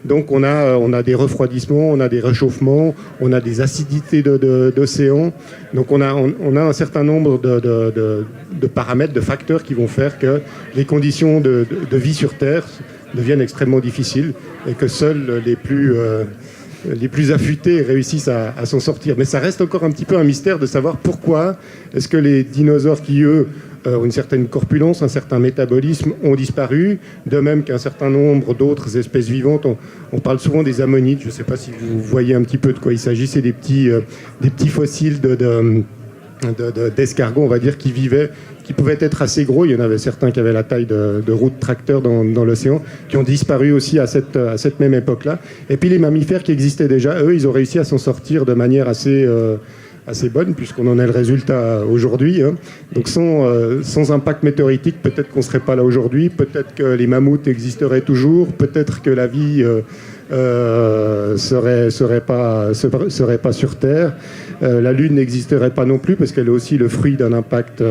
Speaker 2: Donc on a des refroidissements, on a des réchauffements, on a des acidités d'océan. Donc on a un certain nombre de paramètres, de facteurs qui vont faire que les conditions de vie sur Terre deviennent extrêmement difficiles et que seuls les plus affûtés réussissent à s'en sortir. Mais ça reste encore un petit peu un mystère de savoir pourquoi est-ce que les dinosaures qui, eux, ont une certaine corpulence, un certain métabolisme, ont disparu, de même qu'un certain nombre d'autres espèces vivantes. On parle souvent des ammonites, je ne sais pas si vous voyez un petit peu de quoi il s'agit, c'est des petits fossiles d'escargots, on va dire, qui pouvaient être assez gros. Il y en avait certains qui avaient la taille de roues de tracteur dans l'océan, qui ont disparu aussi à cette même époque-là. Et puis les mammifères qui existaient déjà, eux, ils ont réussi à s'en sortir de manière assez bonne, puisqu'on en est le résultat aujourd'hui, hein. Donc sans impact météoritique, peut-être qu'on ne serait pas là aujourd'hui, peut-être que les mammouths existeraient toujours, peut-être que la vie serait pas sur Terre. La Lune n'existerait pas non plus, parce qu'elle est aussi le fruit d'un impact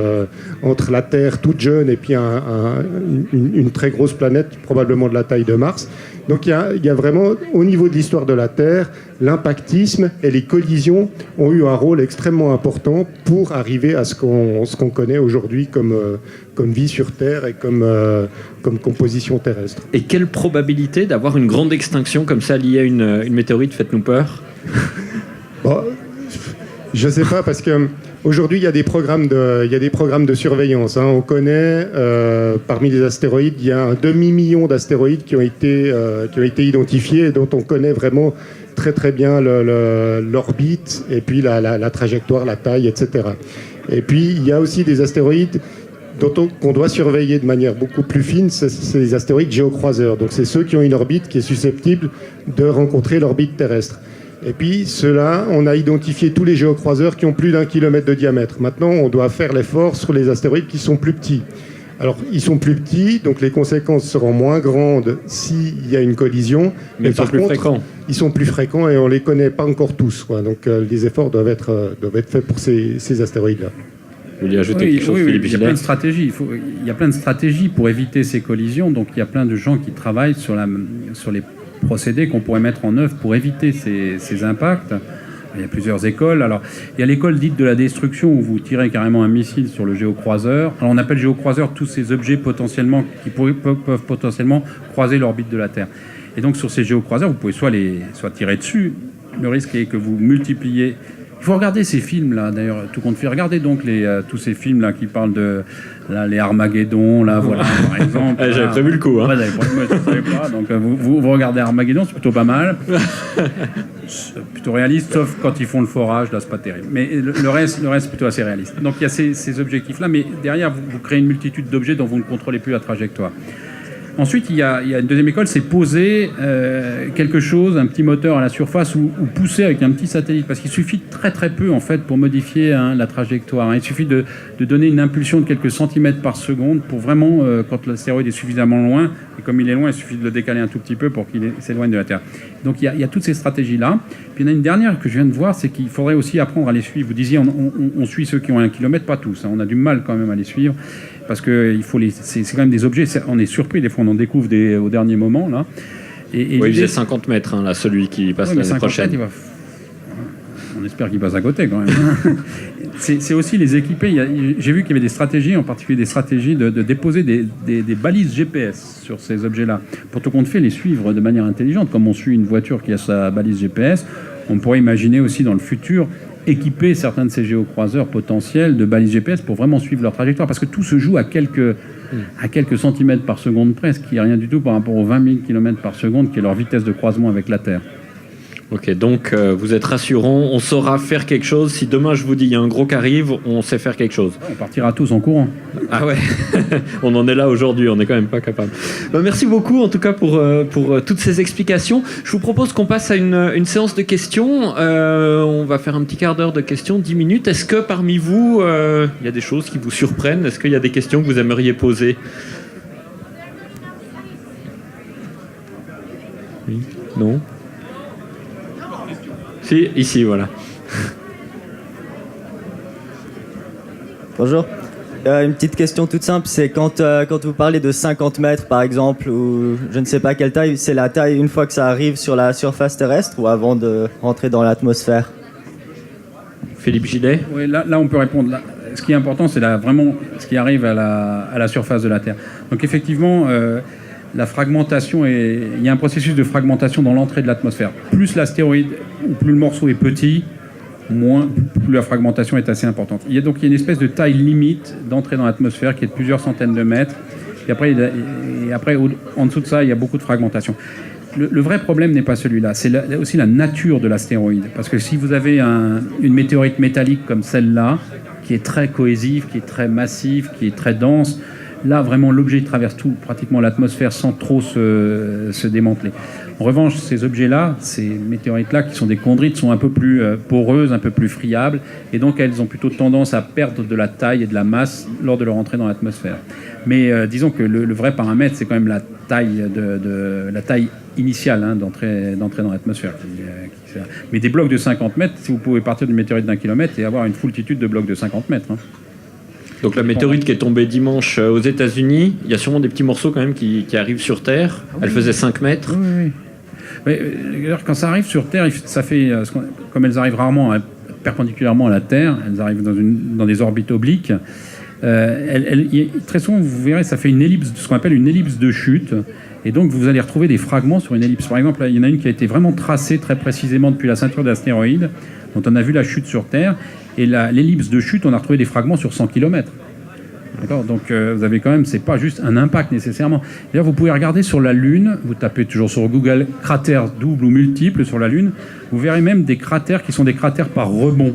Speaker 2: entre la Terre toute jeune et puis une très grosse planète, probablement de la taille de Mars. Donc il y a vraiment, au niveau de l'histoire de la Terre, l'impactisme et les collisions ont eu un rôle extrêmement important pour arriver à ce qu'on connaît aujourd'hui comme vie sur Terre et comme composition terrestre.
Speaker 1: Et quelle probabilité d'avoir une grande extinction comme ça liée à une météorite? Faites-nous peur.
Speaker 2: Bon, je ne sais pas, parce que aujourd'hui, il y a des programmes de surveillance, hein. On connaît, parmi les astéroïdes, il y a un demi-million d'astéroïdes qui ont été identifiés et dont on connaît vraiment très très bien l'orbite et puis la trajectoire, la taille, etc. Et puis, il y a aussi des astéroïdes qu'on doit surveiller de manière beaucoup plus fine, c'est les astéroïdes géocroiseurs. Donc, c'est ceux qui ont une orbite qui est susceptible de rencontrer l'orbite terrestre. Et puis, ceux-là, on a identifié tous les géocroiseurs qui ont plus d'1 kilomètre de diamètre. Maintenant, on doit faire l'effort sur les astéroïdes qui sont plus petits. Alors, ils sont plus petits, donc les conséquences seront moins grandes s'il y a une collision.
Speaker 1: Mais ils sont plus fréquents.
Speaker 2: Ils sont plus fréquents et on ne les connaît pas encore tous, quoi. Donc, les efforts doivent être faits pour ces astéroïdes-là.
Speaker 1: Vous voulez ajouter quelque chose, Philippe
Speaker 3: il y a plein de stratégies. Il y a plein de stratégies pour éviter ces collisions. Donc, il y a plein de gens qui travaillent sur les procédés qu'on pourrait mettre en œuvre pour éviter ces impacts. Il y a plusieurs écoles. Alors, il y a l'école dite de la destruction où vous tirez carrément un missile sur le géocroiseur. Alors, on appelle géocroiseur tous ces objets potentiellement qui peuvent potentiellement croiser l'orbite de la Terre. Et donc, sur ces géocroiseurs, vous pouvez soit tirer dessus, le risque est que vous multipliez. Il faut regarder ces films-là, d'ailleurs, tout compte fait. Regardez donc tous ces films-là qui parlent de les Armageddon, là, voilà, par exemple.
Speaker 1: J'avais prévu le coup. Hein.
Speaker 3: Ouais, je ne savais pas. Donc, vous regardez Armageddon, c'est plutôt pas mal. C'est plutôt réaliste, sauf quand ils font le forage, là, c'est pas terrible. Mais le reste, c'est plutôt assez réaliste. Donc, il y a ces objectifs-là, mais derrière, vous créez une multitude d'objets dont vous ne contrôlez plus la trajectoire. Ensuite, il y a une deuxième école, c'est poser quelque chose, un petit moteur à la surface ou pousser avec un petit satellite. Parce qu'il suffit de très très peu en fait pour modifier la trajectoire. Il suffit de donner une impulsion de quelques centimètres par seconde pour vraiment, quand l'astéroïde est suffisamment loin, et comme il est loin, il suffit de le décaler un tout petit peu pour qu'il s'éloigne de la Terre. Donc il y a toutes ces stratégies-là. Puis il y en a une dernière que je viens de voir, c'est qu'il faudrait aussi apprendre à les suivre. Vous disiez, on suit ceux qui ont 1 kilomètre, pas tous. Hein. On a du mal quand même à les suivre. Parce que c'est quand même des objets, on est surpris, des fois on en découvre au dernier moment. Là.
Speaker 1: Et il faisait 50 mètres, hein, là, celui qui passe l'année prochaine.
Speaker 3: On espère qu'il passe à côté quand même. C'est aussi les équiper. J'ai vu qu'il y avait des stratégies, en particulier des stratégies de déposer des balises GPS sur ces objets-là, pour tout compte fait les suivre de manière intelligente. Comme on suit une voiture qui a sa balise GPS, on pourrait imaginer aussi dans le futur équiper certains de ces géocroiseurs potentiels de balises GPS pour vraiment suivre leur trajectoire, parce que tout se joue à quelques centimètres par seconde près, ce qui n'est rien du tout par rapport aux 20 000 km par seconde qui est leur vitesse de croisement avec la Terre.
Speaker 1: Ok, donc vous êtes rassurant, on saura faire quelque chose. Si demain je vous dis il y a un gros qui arrive, on sait faire quelque chose.
Speaker 3: On partira tous en courant.
Speaker 1: Ah ouais, on en est là aujourd'hui, on n'est quand même pas capable. Merci beaucoup en tout cas pour toutes ces explications. Je vous propose qu'on passe à une séance de questions. On va faire un petit quart d'heure de questions, 10 minutes. Est-ce que parmi vous, il y a des choses qui vous surprennent? Est-ce qu'il y a des questions que vous aimeriez poser? Oui. Non? Si, ici, voilà.
Speaker 4: Bonjour. Une petite question toute simple, c'est quand vous parlez de 50 mètres par exemple, ou je ne sais pas quelle taille, c'est la taille une fois que ça arrive sur la surface terrestre ou avant de rentrer dans l'atmosphère?
Speaker 1: Philippe Gillet?
Speaker 3: Oui, là on peut répondre. Là, ce qui est important, c'est vraiment ce qui arrive à la surface de la Terre. Donc effectivement, la fragmentation, il y a un processus de fragmentation dans l'entrée de l'atmosphère. Plus l'astéroïde, ou plus le morceau est petit, plus la fragmentation est assez importante. Il y a une espèce de taille limite d'entrée dans l'atmosphère qui est de plusieurs centaines de mètres. Et après en dessous de ça, il y a beaucoup de fragmentation. Le vrai problème n'est pas celui-là, c'est aussi la nature de l'astéroïde. Parce que si vous avez une météorite métallique comme celle-là, qui est très cohésive, qui est très massive, qui est très dense, là, vraiment, l'objet traverse pratiquement l'atmosphère sans trop se démanteler. En revanche, ces objets-là, ces météorites-là, qui sont des chondrites, sont un peu plus poreuses, un peu plus friables, et donc elles ont plutôt tendance à perdre de la taille et de la masse lors de leur entrée dans l'atmosphère. Mais disons que le vrai paramètre, c'est quand même la taille initiale d'entrée dans l'atmosphère. Mais des blocs de 50 mètres, si vous pouvez partir d'une météorite d'1 kilomètre et avoir une foultitude de blocs de 50 mètres. Hein.
Speaker 1: Donc la météorite qui est tombée dimanche aux États-Unis, il y a sûrement des petits morceaux quand même qui arrivent sur Terre. Elle faisait 5 mètres.
Speaker 3: Oui. Mais quand ça arrive sur Terre, ça fait, comme elles arrivent rarement perpendiculairement à la Terre, elles arrivent dans des orbites obliques. Très souvent, vous verrez, ça fait une ellipse, ce qu'on appelle une ellipse de chute. Et donc, vous allez retrouver des fragments sur une ellipse. Par exemple, là, il y en a une qui a été vraiment tracée très précisément depuis la ceinture d'astéroïdes, dont on a vu la chute sur Terre. Et l'ellipse de chute, on a retrouvé des fragments sur 100 km. D'accord ? Donc, vous avez quand même, c'est pas juste un impact nécessairement. D'ailleurs, vous pouvez regarder sur la Lune, vous tapez toujours sur Google cratères doubles ou multiples sur la Lune, vous verrez même des cratères qui sont des cratères par rebond.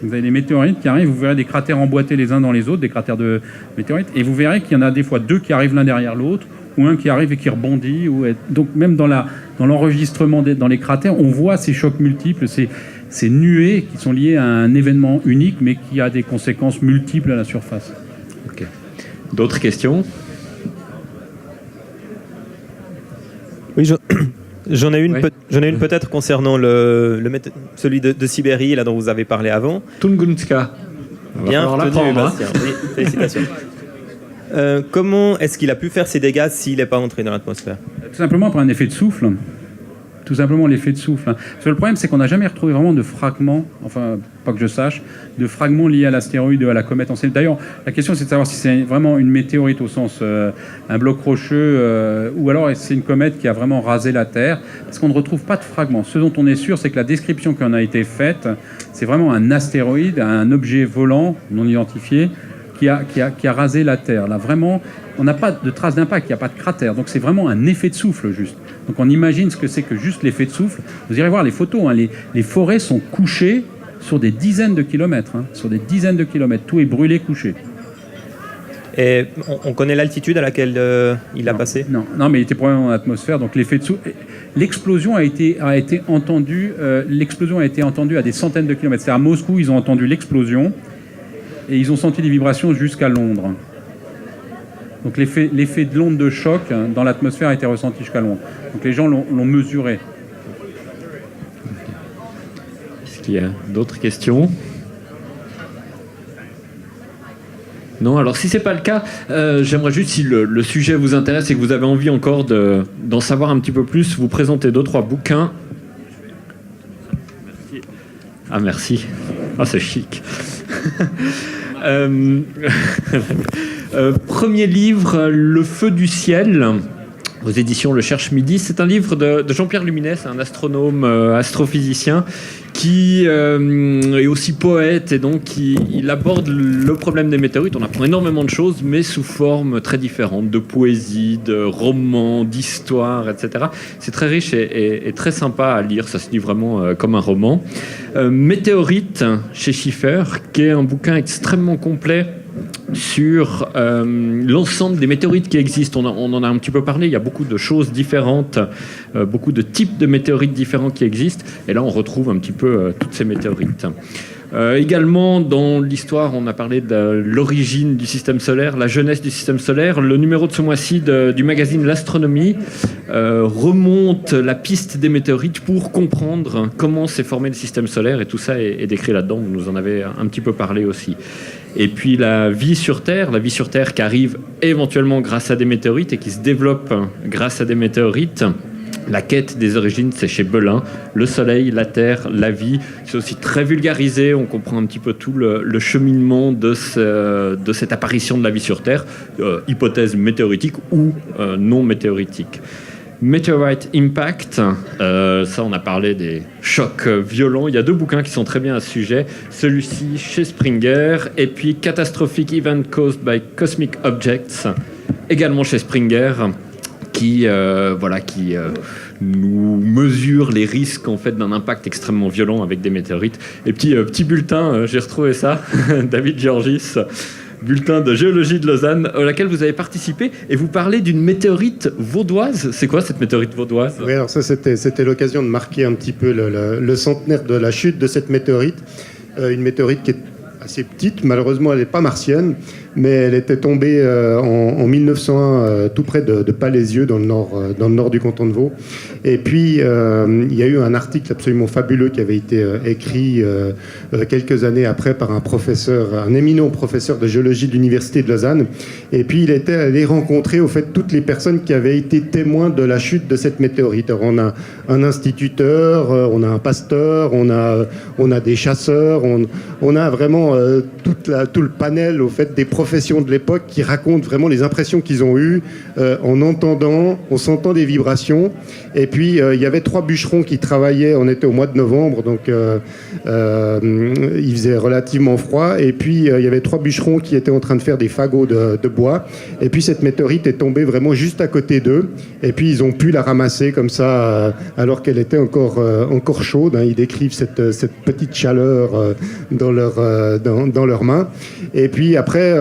Speaker 3: Vous avez des météorites qui arrivent, vous verrez des cratères emboîtés les uns dans les autres, des cratères de météorites, et vous verrez qu'il y en a des fois 2 qui arrivent l'un derrière l'autre, ou un qui arrive et qui rebondit. Donc, même dans l'enregistrement dans les cratères, on voit ces chocs multiples, ces nuées qui sont liées à un événement unique, mais qui a des conséquences multiples à la surface.
Speaker 1: Okay. D'autres questions ?
Speaker 5: Oui, j'en ai une peut-être concernant celui de Sibérie, là dont vous avez parlé avant.
Speaker 1: Tunguska.
Speaker 5: Bien retenu, Bastien. Oui, félicitations. Comment est-ce qu'il a pu faire ces dégâts s'il n'est pas entré dans l'atmosphère ?
Speaker 3: Tout simplement par un effet de souffle. tout simplement l'effet de souffle. Hein. Parce que le problème, c'est qu'on n'a jamais retrouvé vraiment de fragments, enfin, pas que je sache, de fragments liés à l'astéroïde ou à la comète. D'ailleurs, la question, c'est de savoir si c'est vraiment une météorite au sens un bloc rocheux, ou alors c'est une comète qui a vraiment rasé la Terre, parce qu'on ne retrouve pas de fragments. Ce dont on est sûr, c'est que la description qui en a été faite, c'est vraiment un astéroïde, un objet volant non identifié, qui a rasé la Terre. Là, vraiment, on n'a pas de traces d'impact, il n'y a pas de cratère. Donc c'est vraiment un effet de souffle, juste. Donc on imagine ce que c'est que juste l'effet de souffle. Vous irez voir les photos, hein, les forêts sont couchées sur des dizaines de kilomètres. Hein, sur des dizaines de kilomètres. Tout est brûlé, couché.
Speaker 5: Et on connaît l'altitude à laquelle il a passé?
Speaker 3: Non, mais il était probablement en atmosphère. Donc l'effet de souffle... L'explosion a été entendue à des centaines de kilomètres. C'est à Moscou, ils ont entendu l'explosion. Et ils ont senti des vibrations jusqu'à Londres. Donc l'effet de l'onde de choc dans l'atmosphère a été ressenti jusqu'à Londres. Donc les gens l'ont mesuré.
Speaker 1: Est-ce qu'il y a d'autres questions? Non, alors si c'est pas le cas, j'aimerais juste, si le sujet vous intéresse et que vous avez envie encore d'en savoir un petit peu plus, vous présenter 2-3 bouquins. Merci. Ah, merci. Ah, c'est chic. Premier livre, Le Feu du ciel, aux éditions Le Cherche Midi. C'est un livre de Jean-Pierre Luminès, un astronome, astrophysicien, qui est aussi poète, et donc il aborde le problème des météorites. On apprend énormément de choses, mais sous forme très différente, de poésie, de romans, d'histoire, etc. C'est très riche et très sympa à lire. Ça se lit vraiment comme un roman. Météorite, chez Schiffer, qui est un bouquin extrêmement complet sur l'ensemble des météorites qui existent. On en a un petit peu parlé, il y a beaucoup de choses différentes, beaucoup de types de météorites différents qui existent, et là on retrouve un petit peu toutes ces météorites. Également, dans l'histoire, on a parlé de l'origine du système solaire, la jeunesse du système solaire. Le numéro de ce mois-ci du magazine L'Astronomie remonte la piste des météorites pour comprendre comment s'est formé le système solaire, et tout ça est décrit là-dedans. Vous nous en avez un petit peu parlé aussi. Et puis la vie sur Terre qui arrive éventuellement grâce à des météorites et qui se développe grâce à des météorites. La quête des origines, c'est chez Belin. Le Soleil, la Terre, la vie. C'est aussi très vulgarisé. On comprend un petit peu tout le cheminement de cette apparition de la vie sur Terre. Hypothèse météoritique ou non météoritique. Meteorite Impact, ça on a parlé des chocs violents. Il y a 2 bouquins qui sont très bien à ce sujet. Celui-ci chez Springer, et puis Catastrophic Event Caused by Cosmic Objects, également chez Springer, qui nous mesure les risques en fait d'un impact extrêmement violent avec des météorites. Et petit bulletin, j'ai retrouvé ça, David Georgis. Bulletin de géologie de Lausanne, à laquelle vous avez participé, et vous parlez d'une météorite vaudoise. C'est quoi cette météorite vaudoise?
Speaker 2: Oui, alors ça, c'était l'occasion de marquer un petit peu le centenaire de la chute de cette météorite. Une météorite qui est assez petite, malheureusement elle n'est pas martienne, mais elle était tombée en 1901 tout près de Palaisieux, dans le nord du canton de Vaud. Et puis il y a eu un article absolument fabuleux qui avait été écrit quelques années après par un éminent professeur de géologie de l'université de Lausanne. Et puis il était allé rencontrer au fait toutes les personnes qui avaient été témoins de la chute de cette météorite. Alors, on a un instituteur, on a un pasteur, on a des chasseurs, on a vraiment tout le panel au fait des professions de l'époque qui racontent vraiment les impressions qu'ils ont eues on sentant des vibrations. Et puis il y avait 3 bûcherons qui travaillaient, on était au mois de novembre, donc il faisait relativement froid, et puis il y avait 3 bûcherons qui étaient en train de faire des fagots de bois, et puis cette météorite est tombée vraiment juste à côté d'eux, et puis ils ont pu la ramasser comme ça alors qu'elle était encore chaude, hein. Ils décrivent cette petite chaleur dans leurs mains. Et puis après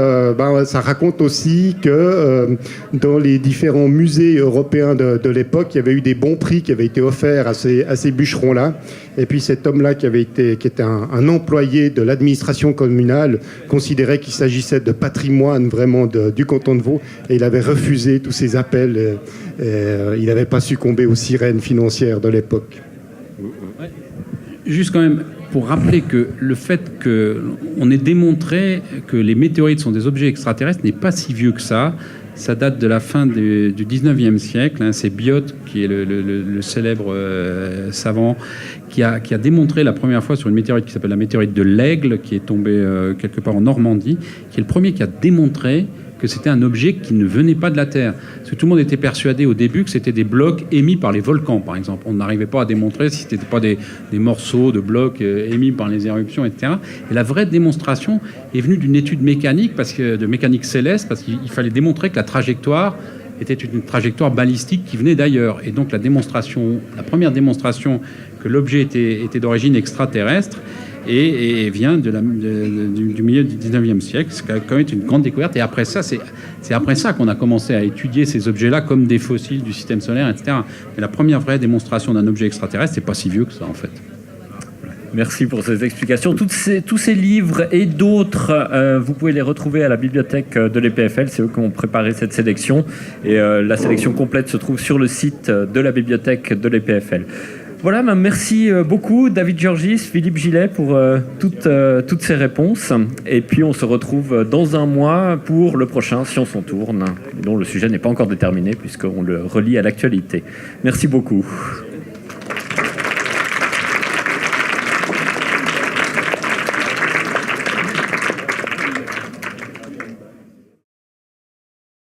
Speaker 2: ça raconte aussi que dans les différents musées européens de l'époque, il y avait eu des bons prix qui avaient été offerts à ces bûcherons-là. Et puis cet homme-là qui était un employé de l'administration communale considérait qu'il s'agissait de patrimoine vraiment du canton de Vaud, et il avait refusé tous ces appels. Il n'avait pas succombé aux sirènes financières de l'époque.
Speaker 3: Juste quand même, pour rappeler que le fait qu'on ait démontré que les météorites sont des objets extraterrestres n'est pas si vieux que ça. Ça date de la fin du 19e siècle. Hein. C'est Biot, qui est le célèbre savant, qui a démontré la première fois sur une météorite qui s'appelle la météorite de l'Aigle, qui est tombée quelque part en Normandie, qui est le premier qui a démontré que c'était un objet qui ne venait pas de la Terre. Parce que tout le monde était persuadé au début que c'était des blocs émis par les volcans, par exemple. On n'arrivait pas à démontrer si ce n'était pas des morceaux de blocs émis par les éruptions, etc. Et la vraie démonstration est venue d'une étude mécanique, de mécanique céleste, parce qu'il fallait démontrer que la trajectoire était une trajectoire balistique qui venait d'ailleurs. Et donc la première démonstration que l'objet était d'origine extraterrestre, et vient du milieu du 19e siècle. C'est quand même une grande découverte. Et après ça, c'est après ça qu'on a commencé à étudier ces objets-là comme des fossiles du système solaire, etc. Mais la première vraie démonstration d'un objet extraterrestre, c'est pas si vieux que ça, en fait.
Speaker 1: Merci pour ces explications. Tous ces livres et d'autres, vous pouvez les retrouver à la bibliothèque de l'EPFL. C'est eux qui ont préparé cette sélection. Et la sélection complète se trouve sur le site de la bibliothèque de l'EPFL. Voilà, merci beaucoup David Georgis, Philippe Gillet pour toutes ces réponses. Et puis on se retrouve dans un mois pour le prochain Science on tourne, dont le sujet n'est pas encore déterminé puisqu'on le relie à l'actualité. Merci beaucoup.